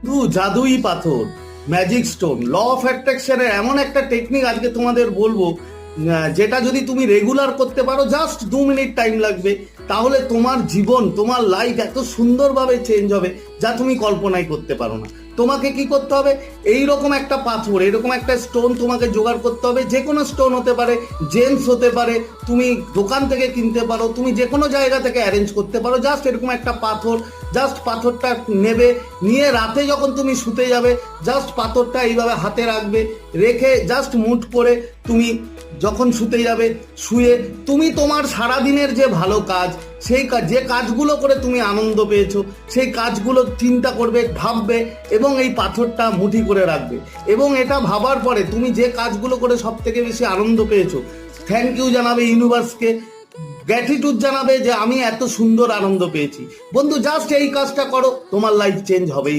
জাদুই পাথর, magic stone, law of অ্যাট্রাকশনের এমন একটা টেকনিক আজকে তোমাদের বলবো, যেটা যদি তুমি রেগুলার করতে পারো, জাস্ট 2 মিনিট টাইম লাগবে, তাহলে তোমার জীবন, তোমার লাইফ এত সুন্দরভাবে চেঞ্জ হবে যা তুমি কল্পনাই করতে পারো না। তোমাকে কি করতে হবে? এইরকম একটা পাথর, এরকম একটা স্টোন তোমাকে জোগাড় করতে হবে। যে কোনো স্টোন হতে পারে, জেমস হতে পারে, তুমি দোকান থেকে কিনতে পারো, তুমি যে কোনো জায়গা থেকে অ্যারেঞ্জ করতে পারো। জাস্ট এরকম একটা পাথর, জাস্ট পাথরটা নেবে, নিয়ে রাতে যখন তুমি শুতে যাবে, জাস্ট পাথরটা এইভাবে হাতে রাখবে, রেখে জাস্ট মুঠ করে তুমি যখন শুতে যাবে, শুয়ে তুমি তোমার সারাদিনের যে ভালো কাজ, সেই কাজ, যে কাজগুলো করে তুমি আনন্দ পেয়েছো, সেই কাজগুলো চিন্তা করবে, ভাববে, এবং এই পাথরটা মুঠি করে রাখবে। এবং এটা ভাবার পরে তুমি যে কাজগুলো করে সব থেকে বেশি আনন্দ পেয়েছো, থ্যাংক ইউ জানাবে ইউনিভার্সকে, গ্র্যাটিটিউড জানাবে যে আমি এত সুন্দর আনন্দ পেয়েছি। বন্ধু, জাস্ট এই কাজটা করো, তোমার লাইফ চেঞ্জ হবেই।